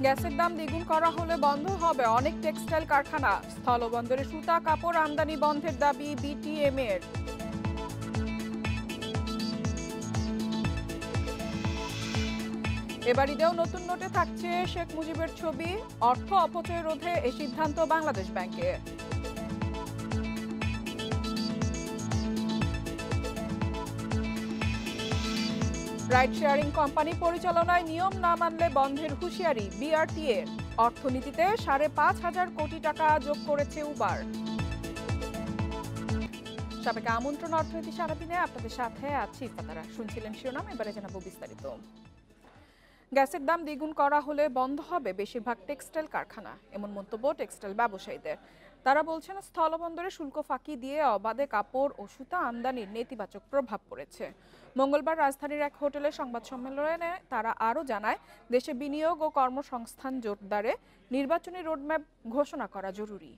গ্যাসের দাম দ্বিগুণ করা হলে বন্ধ হবে অনেক টেক্সটাইল কারখানা। স্থলবন্দরে সুতা কাপড় আমদানি বন্ধের দাবি বিটিএম এর। এবার ঈদেও নতুন নোটে থাকছে শেখ মুজিবের ছবি। অর্থ অপচয় রোধে এই সিদ্ধান্ত বাংলাদেশ ব্যাংকের। রাইড শেয়ারিং কোম্পানি পরিচালনায় নিয়ম না মানলে বন্ধের হুঁশিয়ারি বিআরটিএ। অর্থনীতিতে 5,500 কোটি টাকা যোগ করেছে উবার। সবাইকে আমন্ত্রণ অর্থনীতি সারাদিনে, আপনাদের সাথে আছি ইফাতারা। শুনছিলেন শিরোনাম, এবারে জানাবো বিস্তারিত। গ্যাসের দাম দ্বিগুণ করা হলে বন্ধ হবে বেশিরভাগ টেক্সটাইল কারখানা, এমন মন্তব্য টেক্সটাইল ব্যবসায়ীদের। তারা বলছেন স্থলবন্দরে শুল্ক ফাঁকি দিয়ে অবাধে কাপড় ও সুতা আমদানির নেতিবাচক প্রভাব পড়েছে। মঙ্গলবার রাজধানীর এক হোটেলে সংবাদ সম্মেলনে তারা আরও জানায়, দেশে বিনিয়োগ ও কর্মসংস্থান জোরদারে নির্বাচনী রোডম্যাপ ঘোষণা করা জরুরি।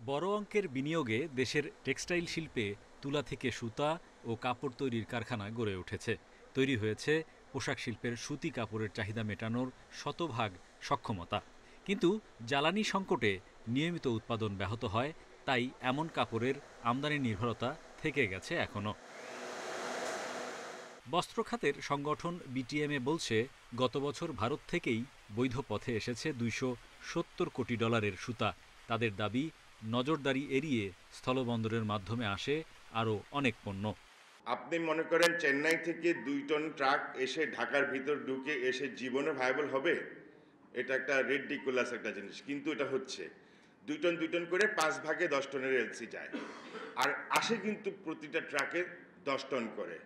বড় অঙ্কের বিনিয়োগে দেশের টেক্সটাইল শিল্পে তুলা থেকে সুতা ও কাপড় তৈরির কারখানা গড়ে উঠেছে। তৈরি হয়েছে পোশাক শিল্পের সুতি কাপড়ের চাহিদা মেটানোর শতভাগ সক্ষমতা। কিন্তু জ্বালানি সংকটে নিয়মিত উৎপাদন ব্যাহত হয়, তাই এমন কাপড়ের আমদানি নির্ভরতা থেকে গেছে এখনও। বস্ত্র খাতের সংগঠন বিটিএমএ বলছে, গত বছর ভারত থেকেই বৈধ পথে এসেছে $270 কোটি সুতা। তাদের দাবি, নজরদারি এড়িয়ে স্থলবন্দরের মাধ্যমে আসে আরও অনেক পণ্য। আপনি মনে করেন চেন্নাই থেকে 2 টন ট্রাক এসে ঢাকার ভিতর ঢুকে এসে জীবনে ভায়াবল হবে? এটা একটা রিডিকুলাস একটা জিনিস, কিন্তু এটা হচ্ছে 2 টন করে 5 ভাগে 10 টনের এলসি যায়, আর আসে কিন্তু প্রতিটা ট্রাকে 10 টন করে।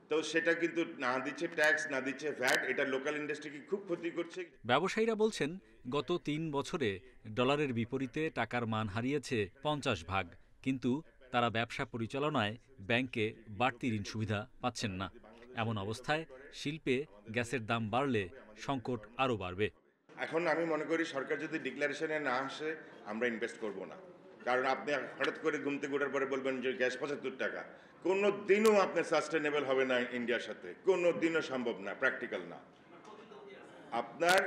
তো সেটা কিন্তু না দিচ্ছে ট্যাক্স, না দিচ্ছে ভ্যাট, এটা লোকাল ইন্ডাস্ট্রিকে খুব ক্ষতি করছে। ব্যবসায়ীরা বলছেন, গত 3 বছরে ডলারের বিপরীতে টাকার মান হারিয়েছে 50 ভাগ, কিন্তু তারা ব্যবসা পরিচালনায় ব্যাংকে বাড়তি ঋণ সুবিধা পাচ্ছেন না। এমন অবস্থায় শিল্পে গ্যাসের দাম বাড়লে সংকট আরও বাড়বে। এখন আমি মনে করি সরকার যদি ডিক্লারেশনে না আসে, আমরা ইনভেস্ট করব না। কারণ আপনি হঠাৎ করে ঘুম থেকে ওঠার পরে বলবেন যে গ্যাস 75 টাকা, কোনো দিনও আপনার সাস্টেনেবল হবে না ইন্ডিয়ার সাথে, কোনো দিনও সম্ভব না, প্র্যাকটিক্যাল না। আপনার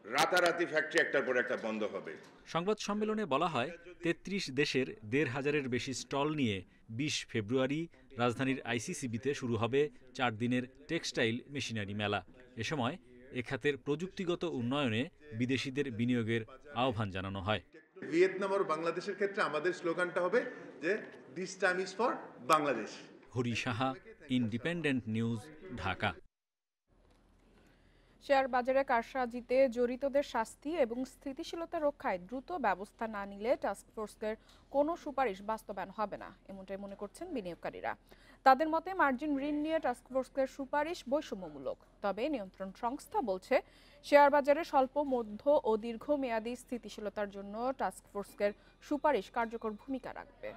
রাতারাতি ফ্যাক্টরি একটার পর একটা বন্ধ হবে। সংবাদ সম্মেলনে বলা হয়, 33 দেশের 1,500-এর বেশি স্টল নিয়ে 20 ফেব্রুয়ারি রাজধানীর আইসিসিবিতে শুরু হবে 4 দিনের টেক্সটাইল মেশিনারি মেলা। এ সময় এ খাতের প্রযুক্তিগত উন্নয়নে বিদেশিদের বিনিয়োগের আহ্বান জানানো হয়। ভিয়েতনাম আর বাংলাদেশের ক্ষেত্রে আমাদের স্লোগানটা হবে যে this time is for Bangladesh. Hari Saha, independent news, Dhaka. Share বাজারে কারসাজিতে জড়িতদের শাস্তি এবং স্থিতিশীলতা রক্ষায় দ্রুত ব্যবস্থা না নিলে টাস্কফোর্সের কোনো সুপারিশ বাস্তবায়ন হবে না, এমনটাই মনে করছেন বিনিয়োগকারীরা। তাদের মতে মার্জিন ঋণ নিয়ে টাস্কফোর্সের সুপারিশ বৈষম্যমূলক। তবে নিয়ন্ত্রণ সংস্থা বলছে, শেয়ার বাজারে স্বল্প, মধ্য ও দীর্ঘমেয়াদী স্থিতিশীলতার জন্য টাস্কফোর্সের সুপারিশ কার্যকর ভূমিকা রাখবে।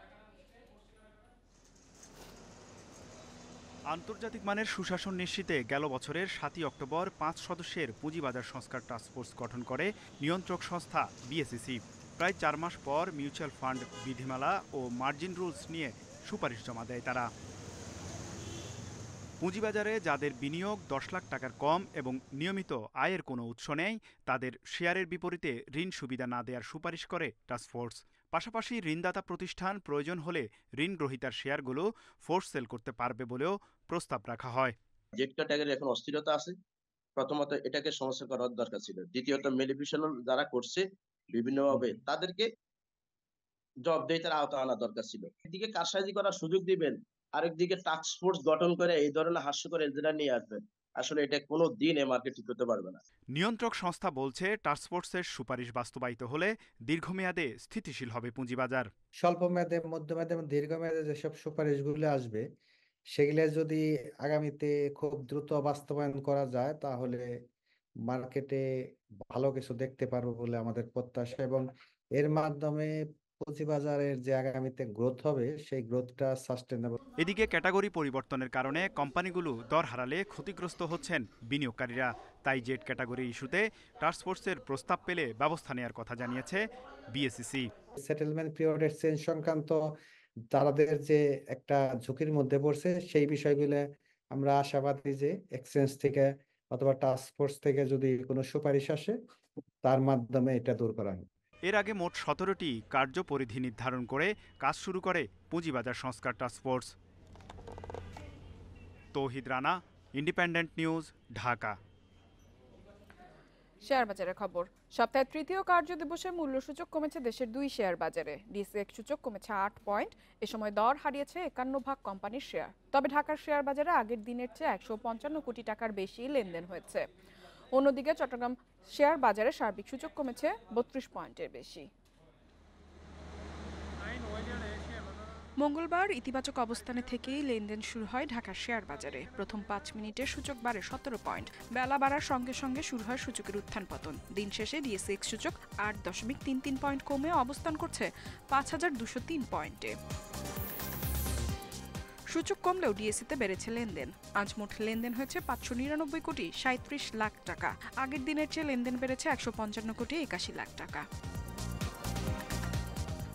আন্তর্জাতিক মানের সুশাসন নিশ্চিতে গেল বছরের 7 অক্টোবর 5 সদস্যের পুঁজিবাজার সংস্কার টাস্কফোর্স গঠন করে নিয়ন্ত্রক সংস্থা বিএসইসি। প্রায় 4 মাস পর মিউচুয়াল ফান্ড বিধিমালা ও মার্জিন রুলস নিয়ে সুপারিশ জমা দেয় তারা। পুঁজিবাজারে যাদের বিনিয়োগ 10 লাখ টাকার কম এবং নিয়মিত আয়ের কোনো উৎস নেই, তাদের শেয়ারের বিপরীতে ঋণ সুবিধা না দেওয়ার সুপারিশ করে টাস্কফোর্স। পাশাপাশি ঋণদাতা প্রতিষ্ঠান প্রয়োজন হলে ঋণ গ্রহীতার শেয়ারগুলো ফোর্স সেল করতে পারবে বলেও প্রস্তাব রাখা হয়। জেড ক্যাটাগরি এখন অস্থিরতা আছে, প্রথমত এটাকে সমস্যা করার দরকার ছিল। দ্বিতীয়ত ম্যানিপুলেশন যারা করছে বিভিন্নভাবে, তাদেরকে জবাবদিহিতার আওতায় আনা দরকার ছিল। একদিকে কারসাজি করার সুযোগ দিবেন, আরেকদিকে টাস্ক ফোর্স গঠন করে এই ধরনের হাস্যকর এজেন্ডা নিয়ে আসবেন। আসলে এটা কোনো দিন এ মার্কেট ঠিক করতে পারবে না। নিয়ন্ত্রক সংস্থা বলছে, টাস্কফোর্সের সুপারিশ বাস্তবায়িত হলে দীর্ঘমেয়াদে স্থিতিশীল হবে পুঁজিবাজার। স্বল্প মেয়াদে, মধ্যমেয়াদে এবং দীর্ঘমেয়াদে যেসব সুপারিশগুলো আসবে, সেগুলো যদি আগামীতে খুব দ্রুত বাস্তবায়ন করা যায়, তাহলে মার্কেটে ভালো কিছু দেখতে পারবো বলে আমাদের প্রত্যাশা, এবং এর মাধ্যমে পুঁজিবাজারের যে আগামীতে গ্রোথ হবে, সেই গ্রোথটা সাস্টেনেবল। এদিকে ক্যাটাগরি পরিবর্তনের কারণে কোম্পানিগুলো দর হারালে ক্ষতিগ্রস্ত হচ্ছেন বিনিয়োগকারীরা। তাই জেড ক্যাটাগরি ইস্যুতে টাস্কফোর্সের প্রস্তাব পেলে ব্যবস্থা নেওয়ার কথা জানিয়েছে বিএসইসি। সেটেলমেন্ট পিরিয়ডের চেঞ্জ সংক্রান্ত তাদের যে একটা ঝুঁকির মধ্যে পড়ছে, সেই বিষয়গুলো আমরা আশাবাদী যে এক্সচেঞ্জ থেকে অথবা টাস্ক ফোর্স থেকে যদি কোনো সুপারিশ আসে তার মাধ্যমে এটা দূর করা হয়। এর আগে মোট ১৭টি কার্যপরিধি নির্ধারণ করে কাজ শুরু করে পুঁজিবাজার সংস্কার task force. Tauhid Rana, independent news, Dhaka. Share বাজারের খবর। সপ্তাহের তৃতীয় কার্যদিবসে মূল্যসূচক কমেছে দেশের 2 শেয়ার বাজারে। ডিএসইএক্স সূচক কমেছে 8 পয়েন্ট। এ সময় দর হারিয়েছে 51 ভাগ কোম্পানির শেয়ার। তবে ঢাকার শেয়ার বাজারে আগের দিনের চেয়ে 155 কোটি টাকার বেশি লেনদেন হয়েছে। অন্যদিকে চট্টগ্রাম শেয়ার বাজারে সার্বিক সূচক কমেছে 32 পয়েন্টের বেশি। মঙ্গলবার ইতিবাচক অবস্থানে থেকেই লেনদেন শুরু হয় ঢাকার শেয়ার বাজারে। প্রথম 5 মিনিটে সূচক বাড়ে 17 পয়েন্ট। বেলা বাড়ার সঙ্গে সঙ্গে শুরু হয় সূচকের উত্থান পতন। দিন শেষে ডিএসইএক্স সূচক 8.33 পয়েন্ট কমে অবস্থান করছে 5203 পয়েন্টে। সূচক কমলেও ডিএসইতে বেড়েছে লেনদেন। আজ মোট লেনদেন হয়েছে 599 কোটি 37 লাখ টাকা। আগের দিনের চেয়ে লেনদেন বেড়েছে 155 কোটি 81 লাখ টাকা।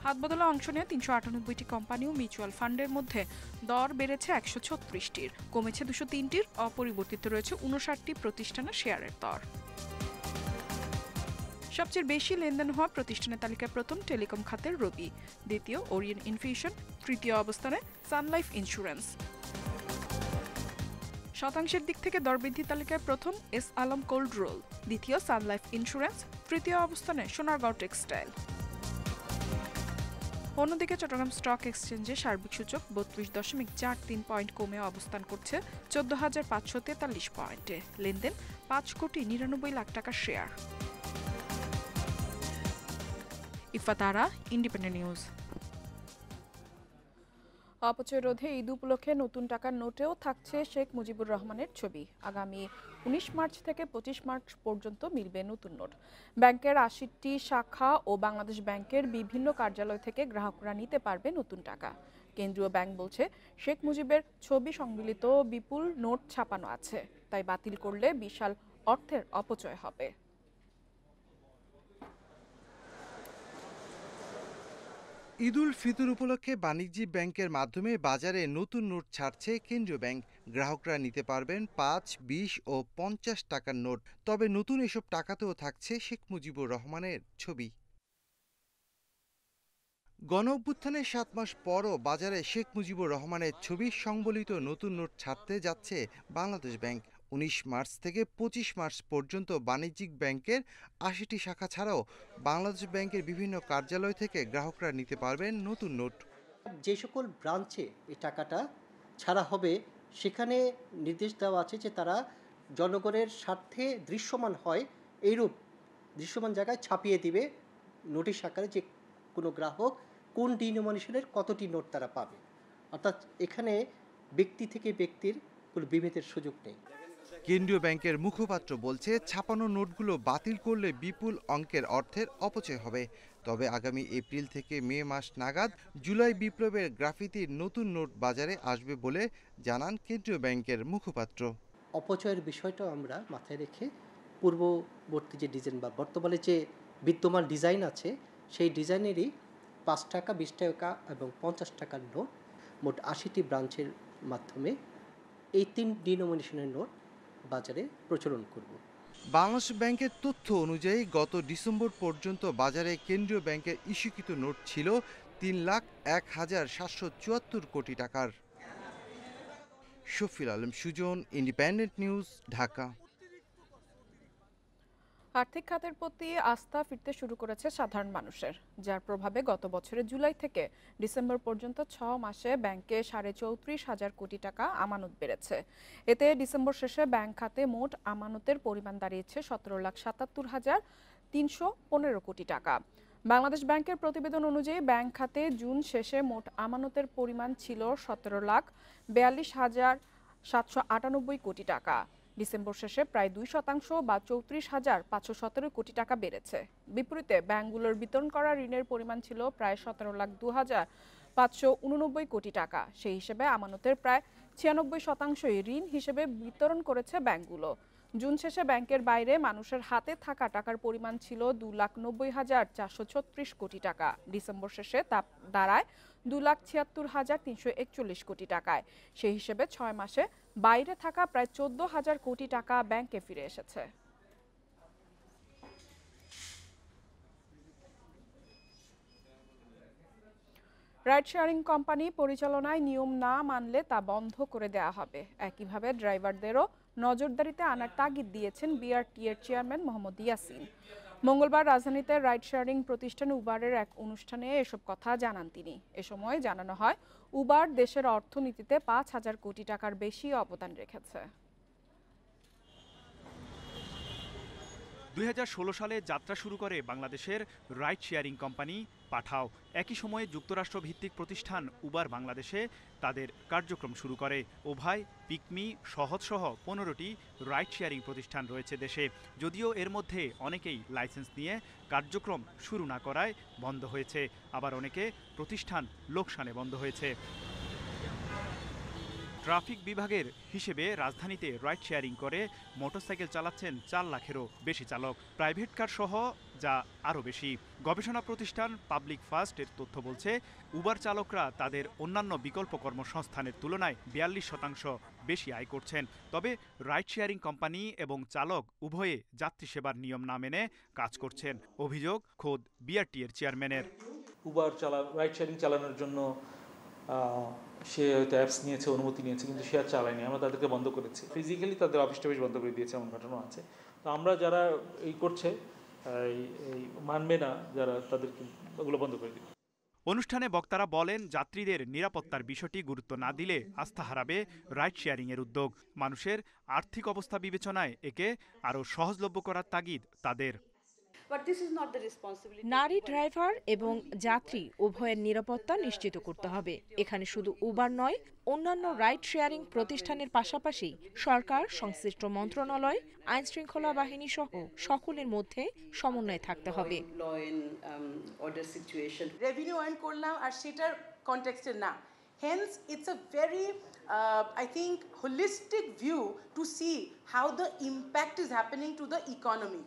হাতবদলে অংশ নেয় 398টি কোম্পানি ও মিউচুয়াল ফান্ডের মধ্যে দর বেড়েছে 136টির, কমেছে 203টির, অপরিবর্তিত রয়েছে 59টি প্রতিষ্ঠানের শেয়ারের দর। সবচেয়ে বেশি লেনদেন হওয়া প্রতিষ্ঠানের তালিকায় প্রথম টেলিকম খাতের রবি, দ্বিতীয় ওরিয়েন্ট ইনফিউশন, তৃতীয় অবস্থানে সান লাইফ ইন্স্যুরেন্স। শতাংশের দিক থেকে দরবৃদ্ধি তালিকায় প্রথম এস আলম কোল্ড রোল, দ্বিতীয় সান লাইফ ইন্স্যুরেন্স, তৃতীয় অবস্থানে সোনারগাঁও টেক্সটাইল। অন্যদিকে চট্টগ্রাম স্টক এক্সচেঞ্জে সার্বিক সূচক 32.43 পয়েন্ট কমে অবস্থান করছে 14,543 পয়েন্টে। লেনদেন 5 কোটি 99 লাখ টাকার শেয়ার। ইফাত আরা, ইন্ডিপেন্ডেন্ট নিউজ। অপচয় রোধে ঈদ উপলক্ষে নতুন টাকার নোটেও থাকছে শেখ মুজিবুর রহমানের ছবি। আগামী 19 মার্চ থেকে 25 মার্চ পর্যন্ত মিলবে নতুন নোট। ব্যাংকের 80টি শাখা ও বাংলাদেশ ব্যাংকের বিভিন্ন কার্যালয় থেকে গ্রাহকরা নিতে পারবে নতুন টাকা। কেন্দ্রীয় ব্যাংক বলছে, শেখ মুজিবের ছবি সম্মিলিত বিপুল নোট ছাপানো আছে, তাই বাতিল করলে বিশাল অর্থের অপচয় হবে। ঈদুল ফিতর উপলক্ষে বাণিজ্যিক ব্যাংকের মাধ্যমে বাজারে নতুন নোট ছাড়ছে কেন্দ্রীয় ব্যাংক। গ্রাহকরা নিতে পারবেন 5, 20 ও 50 টাকার নোট। তবে নতুন এসব টাকাতেও থাকছে শেখ মুজিবুর রহমানের ছবি। গণঅভ্যুত্থানের 7 মাস পরও বাজারে শেখ মুজিবুর রহমানের ছবি সংবলিত নতুন নোট ছাড়তে যাচ্ছে বাংলাদেশ ব্যাংক। 19 মার্চ থেকে 25 মার্চ পর্যন্ত বাণিজ্যিক ব্যাংকের 80টি শাখা ছাড়াও বাংলাদেশ ব্যাংকের বিভিন্ন কার্যালয় থেকে গ্রাহকরা নিতে পারবেন নতুন নোট। যে সকল ব্রাঞ্চে এই টাকাটা ছাড়া হবে সেখানে নির্দেশ দেওয়া আছে যে তারা জনগণের স্বার্থে দৃশ্যমান হয় এইরূপ দৃশ্যমান জায়গায় ছাপিয়ে দিবে নোটিশ আকারে যে কোনো গ্রাহক কোন ডিনোমিনেশনের কতটি নোট তারা পাবে। অর্থাৎ এখানে ব্যক্তি থেকে ব্যক্তির কোনো বিভেদের সুযোগ নেই। কেন্দ্রীয় ব্যাংকের মুখপাত্র বলছে, ছাপানো নোটগুলো বাতিল করলে বিপুল অঙ্কের অর্থের অপচয় হবে। তবে আগামী এপ্রিল থেকে মে মাস নাগাদ জুলাই বিপ্লবের গ্রাফিতির নতুন নোট বাজারে আসবে বলে জানান কেন্দ্রীয় ব্যাংকের মুখপাত্র। অপচয়ের বিষয়টাও আমরা মাথায় রেখে পূর্ববর্তী যে ডিজাইন বা বর্তমানে যে বিদ্যমান ডিজাইন আছে সেই ডিজাইনেরই 5 টাকা, 20 টাকা এবং 50 টাকার নোট মোট 80টি ব্রাঞ্চের মাধ্যমে এই 3 ডিনোমিনেশনের নোট বাজারে প্রচলন করব। বাংলাদেশ ব্যাংকের তথ্য অনুযায়ী গত ডিসেম্বর পর্যন্ত বাজারে কেন্দ্রীয় ব্যাংকের ইস্যুকৃত নোট ছিল 3,01,774 কোটি টাকার। Shafil Alam Sujan, Independent news, Dhaka. আর্থিক খাতের প্রতি আস্থা ফিরতে শুরু করেছে সাধারণ মানুষের, যার প্রভাবে গত বছরের জুলাই থেকে ডিসেম্বর পর্যন্ত 6 মাসে ব্যাংকে 34,500 কোটি টাকা আমানত বেড়েছে। এতে ডিসেম্বর শেষে ব্যাংক খাতে মোট আমানতের পরিমাণ দাঁড়িয়েছে 17,77,315 কোটি টাকা। বাংলাদেশ ব্যাংকের প্রতিবেদন অনুযায়ী ব্যাংক খাতে জুন শেষে মোট আমানতের পরিমাণ ছিল 17,42,798 কোটি টাকা। ডিসেম্বর শেষে প্রায় 2% বা 34,517 কোটি টাকা বেড়েছে। বিপরীতে ব্যাংকগুলোর বিতরণ করা ঋণের পরিমাণ ছিল প্রায় 17,02,589 কোটি টাকা। সেই হিসেবে আমানতের প্রায় 96% ঋণ হিসেবে বিতরণ করেছে ব্যাংকগুলো। জুন শেষে ব্যাংকের বাইরে মানুষের হাতে থাকা টাকার পরিমাণ ছিল 2,90,436 কোটি টাকা। ডিসেম্বর শেষে তা দাঁড়ায় 2,76,341 কোটি টাকায়। সেই হিসেবে 6 মাসে বাইরে থাকা প্রায় 14,000 কোটি টাকা ব্যাংকে ফিরে এসেছে। রাইড শেয়ারিং কোম্পানি পরিচালনায় নিয়ম না মানলে তা বন্ধ করে দেওয়া হবে। একইভাবে ড্রাইভারদেরও নজরদারিতে আনার তাগিদ দিয়েছেন বিআরটিএর চেয়ারম্যান মোহাম্মদ ইয়াসিন। মঙ্গলবার রাজধানীতে রাইড শেয়ারিং প্রতিষ্ঠান উবারের এক অনুষ্ঠানে এসব কথা জানান তিনি। এ সময় জানানো হয়, উবার দেশের অর্থনীতিতে 5,000 কোটি টাকার বেশি অবদান রেখেছে। 2016 সালে যাত্রা শুরু করে বাংলাদেশের রাইড শেয়ারিং কোম্পানি পাঠাও। একই সময়ে যুক্তরাষ্ট্র ভিত্তিক প্রতিষ্ঠান উবার বাংলাদেশে তাদের কার্যক্রম শুরু করে। ওভাই, পিকমি, সহজসহ 15টি রাইড শেয়ারিং প্রতিষ্ঠান রয়েছে দেশে। যদিও এর মধ্যে অনেকেই লাইসেন্স নিয়ে কার্যক্রম শুরু না করায় বন্ধ হয়েছে, আবার অনেকে প্রতিষ্ঠান লোকসানে বন্ধ হয়েছে। ট্রাফিক বিভাগের হিসেবে রাজধানীতে রাইড শেয়ারিং করে মোটরসাইকেল চালাচ্ছেন 4 লাখেরও বেশি চালক, প্রাইভেট কার সহ যা আরও বেশি। গবেষণা প্রতিষ্ঠান পাবলিক ফার্স্ট এর তথ্য বলছে, উবার চালকরা তাদের অন্যান্য বিকল্প কর্মসংস্থানের তুলনায় 42% বেশি আয় করছেন। তবে রাইড শেয়ারিং কোম্পানি এবং চালক উভয়ে যাত্রী সেবার নিয়ম না মেনে কাজ করছেন। অভিযোগ খোদ বিআরটিএর চেয়ারম্যানের। উবার রাইড শেয়ারিং চালানোর জন্য সে হয়তো অ্যাপস নিয়েছে, অনুমতি নিয়েছে, কিন্তু সে আর চালায়নি। আমরা তাদেরকে বন্ধ করেছি, ফিজিক্যালি তাদের অফিস টফিস বন্ধ করে দিয়েছে, এমন ঘটনা আছে। তো আমরা যারা এই করছে এই মানবে না যারা, তাদেরকে ওগুলো বন্ধ করে দিই। অনুষ্ঠানে বক্তারা বলেন, যাত্রীদের নিরাপত্তার বিষয়টি গুরুত্ব না দিলে আস্থা হারাবে রাইড শেয়ারিং এর উদ্যোগ। মানুষের আর্থিক অবস্থা বিবেচনায় একে আরও সহজলভ্য করার তাগিদ তাদের। নারী ড্রাইভার এবং যাত্রী উভয়ের নিরাপত্তা নিশ্চিত করতে হবে। এখানে শুধু উবার নয়, অন্যান্য রাইড শেয়ারিং প্রতিষ্ঠানের পাশাপাশি সরকার, সংশ্লিষ্ট মন্ত্রণালয়, আইন শৃঙ্খলা বাহিনী সহ সকলের মধ্যে সমন্বয় থাকতে হবে। রেভিনিউ আর্ন করলাম আর সেটার কনটেক্সটে না। Hence it's a very I think holistic view to see how the impact is happening to the economy.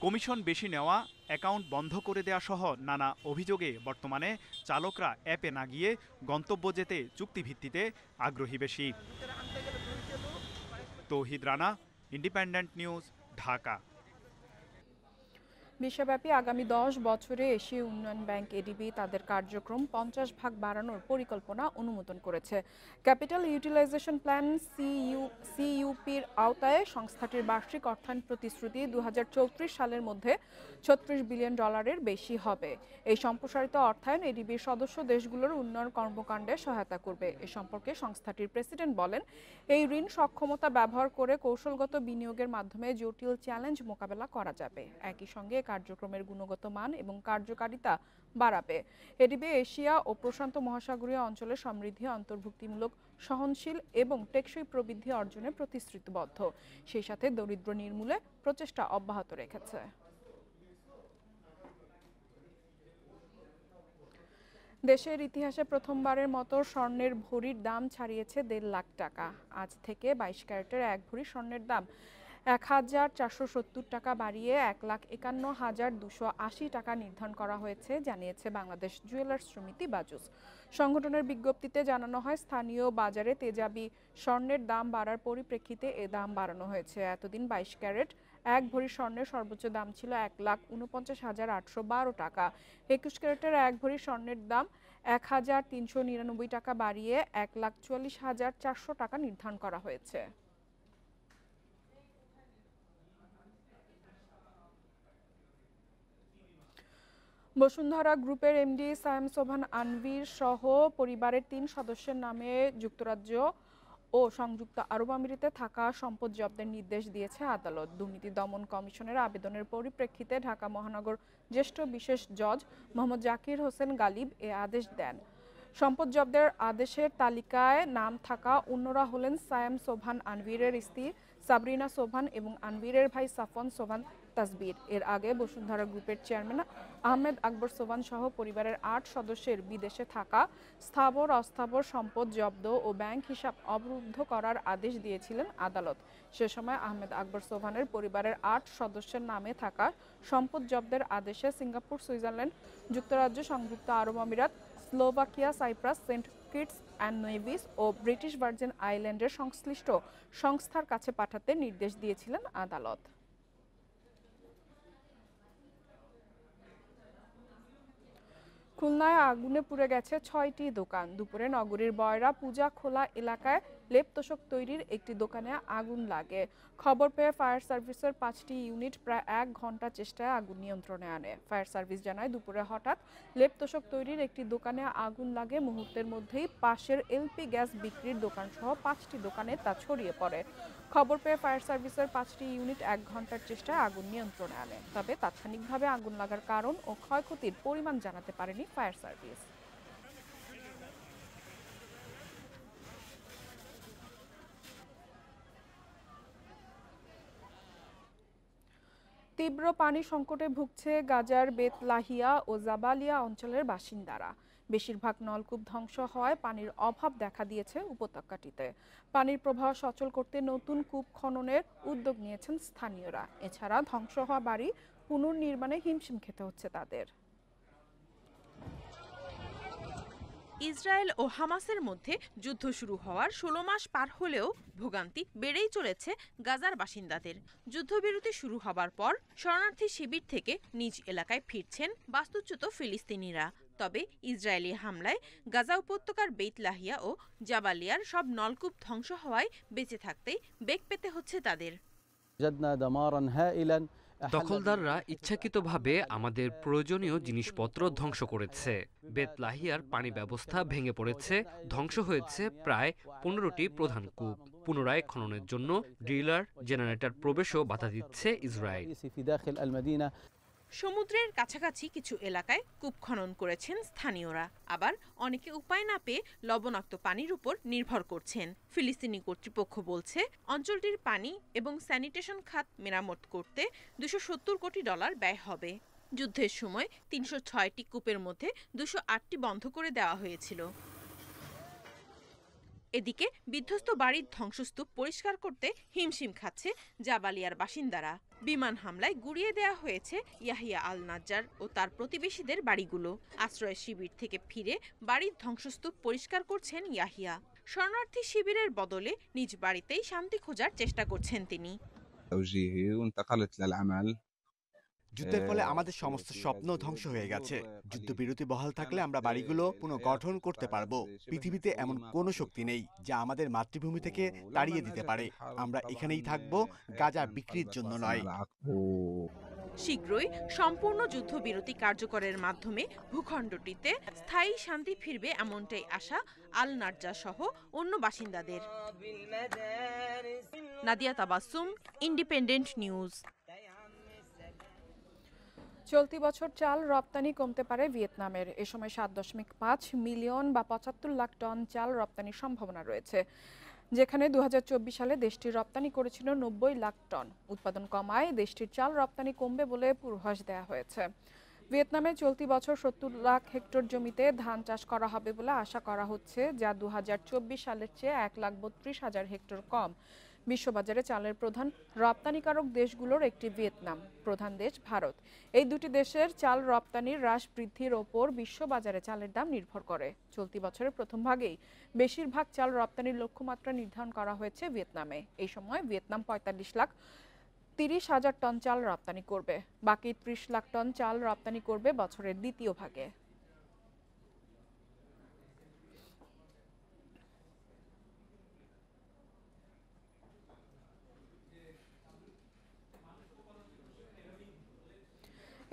Commission বেশি নেওয়া, অ্যাকাউন্ট বন্ধ করে দেওয়া সহ নানা অভিযোগে বর্তমানে চালকরা অ্যাপে না গিয়ে গন্তব্য যেতে চুক্তিভিত্তিতে আগ্রহী বেশি। তৌহিদ রানা, ইন্ডিপেন্ডেন্ট নিউজ, ঢাকা। বিশ্বব্যাপী আগামী 10 বছরে এশীয় উন্নয়ন ব্যাংক এডিবি তাদের কার্যক্রম 50 ভাগ বাড়ানোর পরিকল্পনা অনুমোদন করেছে। ক্যাপিটাল ইউটিলাইজেশন প্ল্যান সিইউপির আওতায় সংস্থাটির বার্ষিক অর্থায়ন প্রতিশ্রুতি 2034 সালের মধ্যে $36 বিলিয়ন বেশি হবে। এই সম্প্রসারিত অর্থায়ন এডিবির সদস্য দেশগুলোর উন্নয়ন কর্মকাণ্ডে সহায়তা করবে। এ সম্পর্কে সংস্থাটির প্রেসিডেন্ট বলেন, এই ঋণ সক্ষমতা ব্যবহার করে কৌশলগত বিনিয়োগের মাধ্যমে জটিল চ্যালেঞ্জ মোকাবেলা করা যাবে। একই সঙ্গে কার্যক্রমের গুণগত মান এবং কার্যকারিতা বাড়াবে। এডিবি এশিয়া ও প্রশান্ত মহাসাগরীয় অঞ্চলের সমৃদ্ধি, অন্তর্ভুক্তিমূলক, সহনশীল এবং টেকসই প্রবৃদ্ধি অর্জনে প্রতিশ্রুতিবদ্ধ। সেই সাথে দরিদ্র নির্মূলে প্রচেষ্টা অব্যাহত রেখেছে। দেশের ইতিহাসে প্রথমবারের মতো স্বর্ণের ভরির দাম ছাড়িয়েছে 1.5 লাখ টাকা। আজ থেকে 22 ক্যারেটের এক ভরি স্বর্ণের দাম 1,470 টাকা বাড়িয়ে 1,51,280 টাকা নির্ধারণ করা হয়েছে, জানিয়েছে বাংলাদেশ জুয়েলার্স সমিতি বাজুস। সংগঠনের বিজ্ঞপ্তিতে জানানো হয়, স্থানীয় বাজারে তেজাবি স্বর্ণের দাম বাড়ার পরিপ্রেক্ষিতে এ দাম বাড়ানো হয়েছে। এতদিন 22 ক্যারেট এক ভরি স্বর্ণের সর্বোচ্চ দাম ছিল 1,49,812 টাকা। 21 ক্যারেটের এক ভরি স্বর্ণের দাম 1,399 টাকা বাড়িয়ে 1,44,400 টাকা নির্ধারণ করা হয়েছে। বসুন্ধরা গ্রুপের এমডি সায়েম সোবহান আনভীর সহ পরিবারের 3 সদস্যের নামে যুক্তরাজ্য ও সংযুক্ত আরব আমিরাতে থাকা সম্পদ জব্দের নির্দেশ দিয়েছে আদালত। দুর্নীতি দমন কমিশনের আবেদনের পরিপ্রেক্ষিতে ঢাকা মহানগর জ্যেষ্ঠ বিশেষ জজ মোহাম্মদ জাকির হোসেন গালিব এ আদেশ দেন। সম্পদ জব্দের আদেশের তালিকায় নাম থাকা অন্যরা হলেন সায়েম সোবহান আনভীরের স্ত্রী সাবরিনা সোবহান এবং আনভীরের ভাই সাফন সোবহান তাসবির। এর আগে বসুন্ধরা গ্রুপের চেয়ারম্যান আহমেদ আকবর সোবহান সহ পরিবারের 8 সদস্যের বিদেশে থাকা স্থাবর অস্থাবর সম্পদ জব্দ ও ব্যাংক হিসাব অবরুদ্ধ করার আদেশ দিয়েছিলেন আদালত। সে সময় আহমেদ আকবর সোবহানের পরিবারের 8 সদস্যের নামে থাকা সম্পদ জব্দের আদেশে সিঙ্গাপুর, সুইজারল্যান্ড, যুক্তরাজ্য, সংযুক্ত আরব আমিরাত, Slovakia, Cyprus, Saint Kitts and Nevis ও ব্রিটিশ ভার্জিন আইল্যান্ডের সংশ্লিষ্ট সংস্থার কাছে পাঠাতে নির্দেশ দিয়েছিলেন আদালত। খুলনায় আগুনে পুড়ে গেছে 6টি দোকান। দুপুরে নগরীর বয়রা পূজা খোলা এলাকায় লেপ তোশক তৈরির একটি দোকানে আগুন লাগে। খবর পেয়ে ফায়ার সার্ভিসের 5টি ইউনিট প্রায় 1 ঘন্টা চেষ্টায় আগুন নিয়ন্ত্রণে আনে। ফায়ার সার্ভিস জানায় দুপুরে হঠাৎ লেপ তোশক তৈরির একটি দোকানে আগুন লাগে। মুহূর্তের মধ্যেই পাশের এলপি গ্যাস বিক্রির দোকান সহ 5টি দোকানে তা ছড়িয়ে পড়ে। খবর পেয়ে ফায়ার সার্ভিসের 5টি ইউনিট 1 ঘন্টার চেষ্টায় আগুন নিয়ন্ত্রণে আনে। তবে তাৎক্ষণিকভাবে আগুন লাগার কারণ ও ক্ষয়ক্ষতির পরিমাণ জানাতে পারেনি ফায়ার সার্ভিস। তীব্র পানি সংকটে ভুগছে গাজার বেতলাহিয়া ও জাবালিয়া অঞ্চলের বাসিন্দারা। বেশিরভাগ নলকূপ ধ্বংস হওয়ায় পানির অভাব দেখা দিয়েছে উপত্যকাটিতে। পানির প্রবাহ সচল করতে নতুন কূপ খননের উদ্যোগ নিয়েছেন স্থানীয়রা। এছাড়া ধ্বংস হওয়া বাড়ি পুনর্নির্মাণে হিমশিম খেতে হচ্ছে তাদের। ইসরায়েল ও হামাসের মধ্যে যুদ্ধ শুরু হওয়ার 16 মাস পার হলেও ভোগান্তি বেড়েই চলেছে গাজার বাসিন্দাদের। যুদ্ধবিরতি শুরু হবার পর শরণার্থী শিবির থেকে নিজ এলাকায় ফিরছেন বাস্তুচ্যুত ফিলিস্তিনিরা। তবে ইসরায়েলি হামলায় গাজা উপত্যকার বেতলাহিয়া ও জাবালিয়ার সব নলকূপ ধ্বংস হওয়ায় বেঁচে থাকতেই বেগ পেতে হচ্ছে তাদের। দখলদাররা ইচ্ছাকৃতভাবে আমাদের প্রয়োজনীয় জিনিসপত্র ধ্বংস করেছে। বেতলাহিয়ার পানি ব্যবস্থা ভেঙে পড়েছে, ধ্বংস হয়েছে প্রায় 15টি প্রধান কূপ। পুনরায় খননের জন্য ড্রিলার জেনারেটর প্রবেশও বাধা দিচ্ছে ইসরায়েল। সমুদ্রের কাছাকাছি কিছু এলাকায় কূপ খনন করেছেন স্থানীয়রা। আবার অনেকে উপায় না পেয়ে লবণাক্ত পানির উপর নির্ভর করছেন। ফিলিস্তিনি কর্তৃপক্ষ বলছে অঞ্চলটির পানি এবং স্যানিটেশন খাত মেরামত করতে $270 কোটি ব্যয় হবে। যুদ্ধের সময় 306টি কূপের মধ্যে 208টি বন্ধ করে দেওয়া হয়েছিল। এদিকে বিধ্বস্ত বাড়ির ধ্বংসস্তূপ পরিষ্কার করতে হিমশিম খাচ্ছে জাবালিয়ার বাসিন্দারা। বিমান হামলায় গুড়িয়ে দেয়া হয়েছে ইয়াহিয়া আল নাজ্জার ও তার প্রতিবেশীদের বাড়িগুলো। আশ্রয় শিবির থেকে ফিরে বাড়ির ধ্বংসস্তূপ পরিষ্কার করছেন ইয়াহিয়া। শরণার্থী শিবিরের বদলে নিজ বাড়িতেই শান্তি খোঁজার চেষ্টা করছেন তিনি। যুদ্ধের ফলে আমাদের সমস্ত স্বপ্ন ধ্বংস হয়ে গেছে। যুদ্ধবিরতি বহাল থাকলে আমরা বাড়িগুলো পুনর্গঠন করতে পারবো। পৃথিবীতে এমন কোনো শক্তি নেই যা আমাদের মাতৃভূমি থেকে তাড়িয়ে দিতে পারে। আমরা এখানেই থাকবো, গাজা বিক্রির জন্য নয়। শীঘ্রই সম্পূর্ণ যুদ্ধবিরতি কার্যকরের মাধ্যমে ভূখণ্ডটিতে স্থায়ী শান্তি ফিরবে এমনটাই আশা আল নাজ্জার সহ অন্য বাসিন্দাদের। Nadia Tabassum, independent news. চলতি বছর চাল রপ্তানি কমতে পারে ভিয়েতনামের। এ সময় 7.5 মিলিয়ন বা 75 লাখ টন চাল রপ্তানির সম্ভাবনা রয়েছে, যেখানে 2024 সালে দেশটির রপ্তানি করেছিল 90 লাখ টন। উৎপাদন কমায় দেশটির চাল রপ্তানি কমবে বলে পূর্বাভাস দেওয়া হয়েছে। ভিয়েতনামে চলতি বছর 70 লাখ হেক্টর জমিতে ধান চাষ করা হবে বলে আশা করা হচ্ছে, যা 2024 সালের চেয়ে 1,32,000 হেক্টর কম। বিশ্ববাজারে চালের প্রধান রপ্তানিকারক দেশগুলোর একটি ভিয়েতনাম, প্রধান দেশ ভারত। এই দুটি দেশের চাল রপ্তানির হ্রাস বৃদ্ধির ওপর বিশ্ববাজারে চালের দাম নির্ভর করে। চলতি বছরের প্রথম ভাগেই বেশিরভাগ চাল রপ্তানির লক্ষ্যমাত্রা নির্ধারণ করা হয়েছে ভিয়েতনামে। এই সময় ভিয়েতনাম 45,30,000 টন চাল রপ্তানি করবে। বাকি 30 লাখ টন চাল রপ্তানি করবে বছরের দ্বিতীয় ভাগে।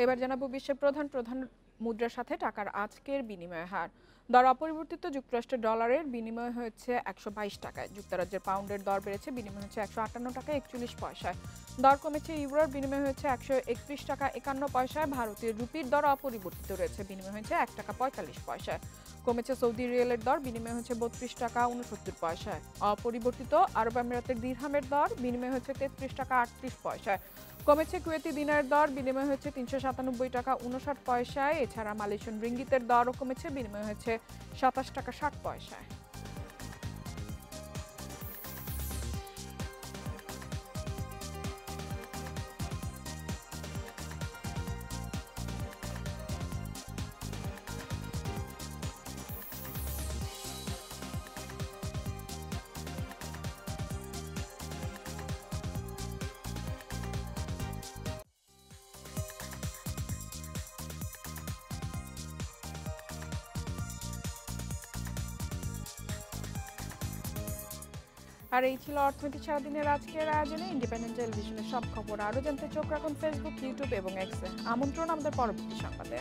এবার জানাবো বিশ্বের প্রধান মুদ্রার সাথে টাকার আজকের বিনিময় হার। দর অপরিবর্তিত যুক্তরাষ্ট্রের ডলারের বিনিময় হয়েছে 122 টাকায়। যুক্তরাজ্যের পাউন্ডের দর বেড়েছে, বিনিময় হচ্ছে 158 টাকা 41 পয়সায়। দর কমেছে, ইউরোর বিনিময় হয়েছে 131 টাকা 51 পয়সায়। ভারতীয় রুপির দর অপরিবর্তিত রয়েছে, বিনিময় হয়েছে 1 টাকা 45 পয়সায়। কমেছে সৌদি রিয়ালের দর, বিনিময় হচ্ছে 32 টাকা 69 পয়সায়। অপরিবর্তিত আরব আমিরাতের দিরহামের দর, বিনিময় হচ্ছে 33 টাকা 38 পয়সায়। কমেছে কুয়েতি দিনারের দর, বিনিময় হচ্ছে 397 টাকা 59 পয়সায়। এছাড়া মালয়েশিয়ান রিঙ্গিতের দরও কমেছে, বিনিময় হচ্ছে 27 টাকা 60 পয়সায়। আর এই ছিল অর্থনীতি সারাদিনের আজকের আয়োজনে। ইন্ডিপেন্ডেন্ট টেলিভিশনের সব খবর আরও জানতে চোখ রাখুন ফেসবুক, ইউটিউব এবং এক্সে। আমন্ত্রণ আমাদের পরবর্তী সংবাদে।